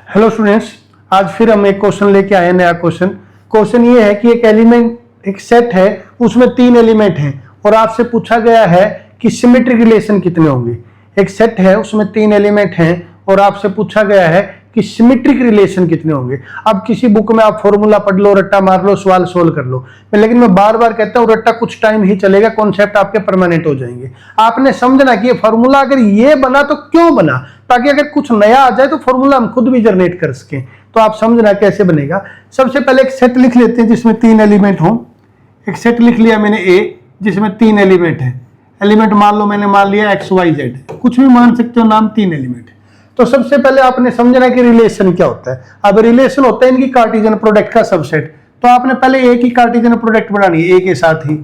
Hello students, आज फिर हम एक क्वेश्चन लेके आए हैं, नया क्वेश्चन ये है कि एक एलिमेंट, एक सेट है, उसमें 3 एलिमेंट हैं और आपसे पूछा गया है कि सिमेट्रिक रिलेशन कितने होंगे। एक सेट है, उसमें 3 एलिमेंट हैं और आपसे पूछा गया है कि सिमेट्रिक रिलेशन कितने होंगे। अब किसी बुक में आप फॉर्मूला पढ़ लो, रट्टा मार लो, सवाल सोल्व कर लो, लेकिन मैं बार बार कहता हूं रट्टा कुछ टाइम ही चलेगा, कॉन्सेप्ट आपके परमानेंट हो जाएंगे। आपने समझना कि ये फॉर्मूला अगर ये बना तो क्यों बना, ताकि अगर कुछ नया आ जाए तो फॉर्मूला हम खुद भी जनरेट कर सकें। तो आप समझना कैसे बनेगा। सबसे पहले एक सेट लिख लेते हैं जिसमें 3 एलिमेंट हो। एक सेट लिख लिया मैंने ए, जिसमें 3 एलिमेंट है। एलिमेंट मान लो, मैंने मान लिया एक्स वाई जेड, कुछ भी मान सकते हो नाम, 3 एलिमेंट। तो सबसे पहले आपने समझना कि रिलेशन क्या होता है। अब रिलेशन होता है इनकी कार्टेशियन प्रोडक्ट का सबसेट। तो आपने पहले ए की कार्टेशियन प्रोडक्ट बनानी है, ए के साथ ही,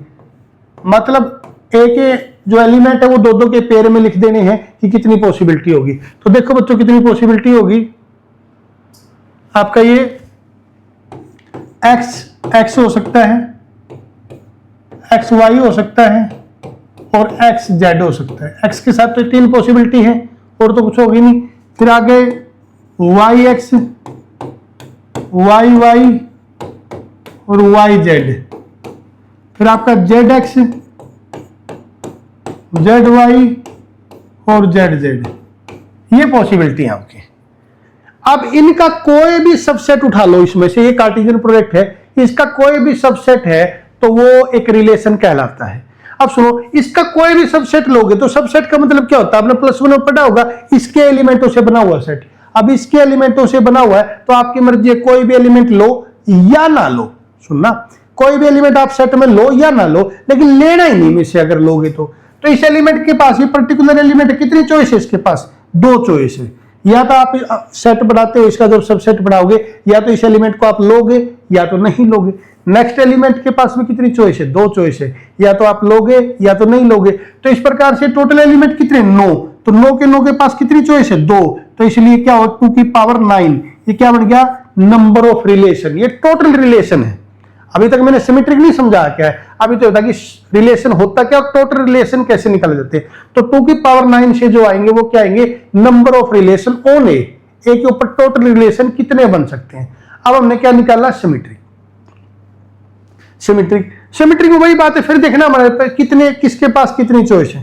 मतलब ए के जो एलिमेंट है वो दो के पेयर में लिख देने हैं कि कितनी पॉसिबिलिटी होगी। तो देखो बच्चों, कितनी पॉसिबिलिटी होगी आपका। ये एक्स हो सकता है, एक्स वाई हो सकता है और एक्स जेड हो सकता है। एक्स के साथ तो 3 पॉसिबिलिटी है और तो कुछ होगी नहीं। फिर आगे वाई एक्स, वाई वाई और वाई जेड। फिर आपका जेड एक्स, जेड वाई और जेड जेड, ये पॉसिबिलिटी है आपकी। अब इनका कोई भी सबसेट उठा लो इसमें से, ये कार्टेशियन प्रोडक्ट है, इसका कोई भी सबसेट है तो वो एक रिलेशन कहलाता है। अब सुनो, इसका कोई भी सबसेट लोगे तो सबसेट का मतलब क्या होता है, आपने +1 में पढ़ा होगा, इसके एलिमेंटों से बना हुआ सेट। अब इसके एलिमेंटों से बना हुआ है तो आपकी मर्जी है, कोई भी एलिमेंट लो या ना लो। सुनना, कोई भी एलिमेंट आप सेट में लो या ना लो, लेकिन लेना ही नहीं में से अगर लोगे तो इस एलिमेंट के पास, ये पर्टिकुलर एलिमेंट, कितनी चॉइस है इसके पास? 2 चॉइस है। या तो आप सेट बनाते हो, इसका जब सबसेट बनाओगे, या तो इस एलिमेंट को आप लोगे या तो नहीं लोगे। नेक्स्ट एलिमेंट के पास में कितनी चॉइस है? 2 चॉइस है, या तो आप लोगे या तो नहीं लोगे। तो इस प्रकार से टोटल एलिमेंट कितने? 9। तो 9 के पास कितनी चॉइस है? 2। तो इसलिए क्या हो, 2 की पावर 9, ये क्या बन गया? Number of relation. ये टोटल रिलेशन है। अभी तक मैंने सिमेट्रिक नहीं समझा क्या है, अभी तो होता कि रिलेशन होता क्या और टोटल रिलेशन कैसे निकाले जाते हैं। तो 2 की पावर 9 से जो आएंगे वो क्या आएंगे? नंबर ऑफ रिलेशन ऑन ए के ऊपर टोटल रिलेशन कितने बन सकते हैं। अब हमने क्या निकाला? सिमेट्रिक। सिमेट्रिक में वही बात है, फिर देखना हमारे पे कितने, किसके पास कितनी चॉइस है।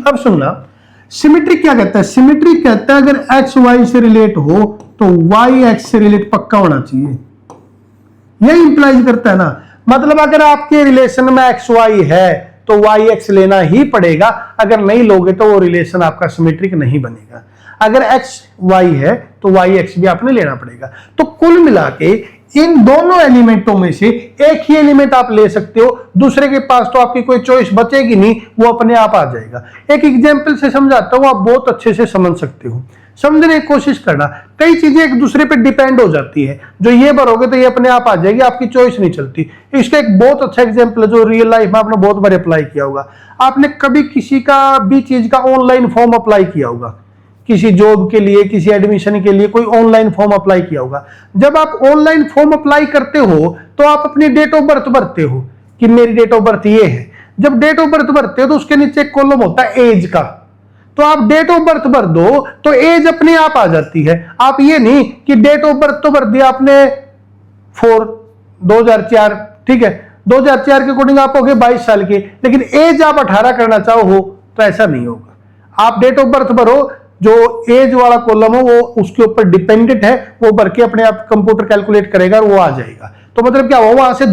अब सुनना, सिमेट्रिक क्या कहता है? सिमेट्रिक कहता है अगर एक्स वाई से रिलेट हो तो वाई एक्स से रिलेट पक्का होना चाहिए। यही इंप्लाइज करता है ना, मतलब अगर आपके रिलेशन में एक्स वाई है तो वाई एक्स लेना ही पड़ेगा, अगर नहीं लोगे तो वो रिलेशन आपका सिमेट्रिक नहीं बनेगा। अगर एक्स वाई है तो वाई एक्स भी आपने लेना पड़ेगा। तो कुल मिला के इन दोनों एलिमेंटों में से एक ही एलिमेंट आप ले सकते हो, दूसरे के पास तो आपकी कोई चॉइस बचेगी नहीं, वो अपने आप आ जाएगा। एक एग्जाम्पल से समझाता हूं, आप बहुत अच्छे से समझ सकते हो। समझने की कोशिश करना, कई चीजें एक दूसरे पे डिपेंड हो जाती है। जो ये भरोगे तो ये अपने आप आ जाएगी, आपकी चॉइस नहीं चलती। इसका एक बहुत अच्छा एग्जांपल है जो रियल लाइफ में आपने बहुत बार अप्लाई किया होगा। आपने कभी किसी का भी चीज का ऑनलाइन फॉर्म अप्लाई किया होगा, किसी जॉब के लिए, किसी एडमिशन के लिए कोई ऑनलाइन फॉर्म अप्लाई किया होगा। जब आप ऑनलाइन फॉर्म अप्लाई करते हो तो आप अपनी डेट ऑफ बर्थ भरते हो कि मेरी डेट ऑफ बर्थ ये है। जब डेट ऑफ बर्थ भरते हो तो उसके नीचे एक कॉलम होता है एज का, तो आप डेट ऑफ बर्थ भर दो तो एज अपने आप आ जाती है। आप ये नहीं कि डेट ऑफ बर्थ तो भर दिया आपने 2004, ठीक है, 2004 के अकॉर्डिंग आप हो गए 22 साल के, लेकिन एज आप 18 करना चाहो तो ऐसा नहीं होगा। आप डेट ऑफ बर्थ भरो, जो एज वाला कॉलम हो वो उसके ऊपर डिपेंडेंट है, वो भर के अपने आप कंप्यूटर कैलकुलेट करेगा और वो आ जाएगा। तो मतलब क्या हुआ, वहां से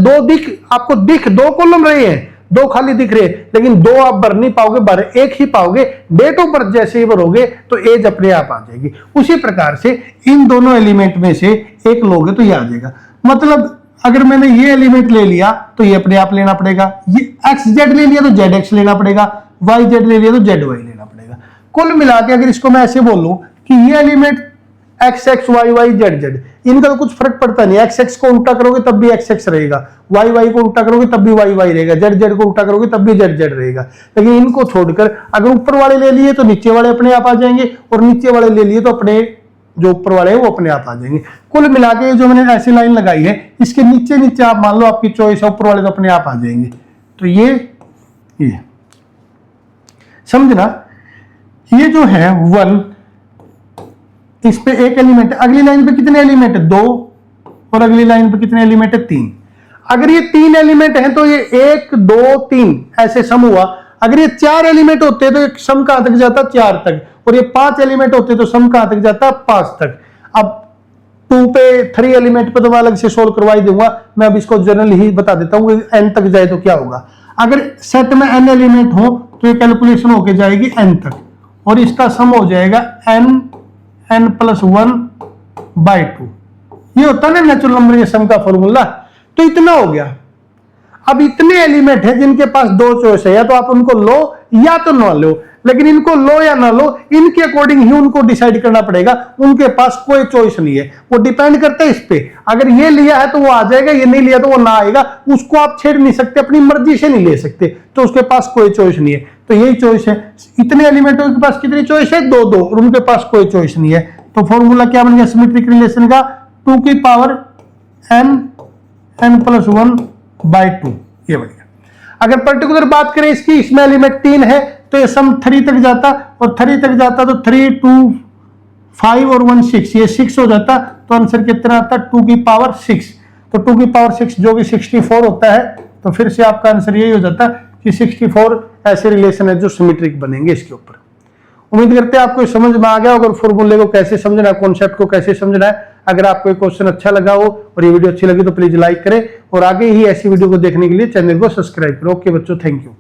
2 कॉलम रहे हैं, 2 खाली दिख रहे, लेकिन 2 आप भर नहीं पाओगे, भर एक ही पाओगे। डेट ऑफ बर्थ जैसे ही भरोगे तो एज अपने आप आ जाएगी। उसी प्रकार से इन दोनों एलिमेंट में से एक लोगे तो ये आ जाएगा। मतलब अगर मैंने ये एलिमेंट ले लिया तो ये अपने आप लेना पड़ेगा, ये एक्स जेड ले लिया तो जेड एक्स लेना पड़ेगा, वाई जेड ले लिया तो जेड वाई लेना पड़ेगा। कुल मिला के अगर इसको मैं ऐसे बोलूं कि ये element X X Y Y Z Z, इनका तो कुछ फर्क पड़ता नहीं। एक्स एक्स को उल्टा करोगे तब भी एक्स एक्स रहेगा, वाई वाई को उल्टा करोगे तब भी वाई वाई रहेगा, जेड जेड को उल्टा करोगे तब भी जेड जेड रहेगा। लेकिन इनको छोड़कर अगर ऊपर वाले ले लिए तो नीचे वाले अपने आप आ जाएंगे, और नीचे वाले ले लिए तो अपने जो ऊपर वाले हैं वो अपने आप आ जाएंगे। कुल मिला के जो मैंने ऐसी लाइन लगाई है, इसके नीचे नीचे आप मान लो आपकी चॉइस है, ऊपर वाले तो अपने आप आ जाएंगे। तो ये समझना, ये जो है 1 इस पे एक एलिमेंट है, अगली लाइन पे कितने एलिमेंट है? 2, और अगली लाइन पे कितने एलिमेंट है? 3। अगर ये 3 एलिमेंट हैं तो ये 1 2 3 ऐसे सम हुआ। अगर ये 4 एलिमेंट होते तो एक सम कहां तक जाता? 4 तक। और ये 5 एलिमेंट होते तो सम कहां तक जाता? 5 तक। अब 2 पे 3 एलिमेंट पे तो मैं अलग से सोल्व करवा ही दूंगा, मैं अब इसको जनरल ही बता देता हूं कि n तक जाए तो क्या होगा। अगर सेट में n एलिमेंट हो तो ये कैलकुलेशन होके जाएगी n तक, और इसका सम हो जाएगा n + 1/2। ये होता है ना नेचुरल नंबर के सम का फॉर्मूला। तो इतना हो गया। अब इतने एलिमेंट हैं जिनके पास 2 चॉइस है, या तो आप उनको लो या तो ना लो। लेकिन इनको लो या ना लो, इनके अकॉर्डिंग ही उनको डिसाइड करना पड़ेगा। उनके पास कोई चॉइस नहीं है, वो डिपेंड करता है इस पे। अगर ये लिया है तो वो आ जाएगा, ये नहीं लिया तो वो ना आएगा। उसको आप छेड़ नहीं सकते, अपनी मर्जी से नहीं ले सकते, तो उसके पास कोई चॉइस नहीं है। तो यही चॉइस है। इतने एलिमेंटों के पास कितनी चॉइस है? 2 2, और उनके पास कोई चॉइस नहीं है। तो फॉर्मूला क्या बन गया सिमेट्रिक रिलेशन का? 2 की पावर n + 1/2, ये बन गया। अगर पर्टिकुलर बात करें इसकी, इसमें एलिमेंट 3 है तो ये सम 3 तक जाता, और 3 तक जाता तो 3 2 5 और 1 6, ये 6 हो जाता। तो आंसर कितना आता? 2 की पावर 6। तो 2 की पावर 6 जो कि 64 होता है। तो फिर से आपका आंसर यही हो जाता कि 64 ऐसे रिलेशन है जो सिमेट्रिक बनेंगे इसके ऊपर। उम्मीद करते हैं आपको समझ में आ गया। अगर फॉर्मूले को कैसे समझना है, कॉन्सेप्ट को कैसे समझना है। अगर आपको ये क्वेश्चन अच्छा लगा हो और ये वीडियो अच्छी लगी तो प्लीज लाइक करें, और आगे ही ऐसी वीडियो को देखने के लिए चैनल को सब्सक्राइब करो। ओके बच्चों, थैंक यू।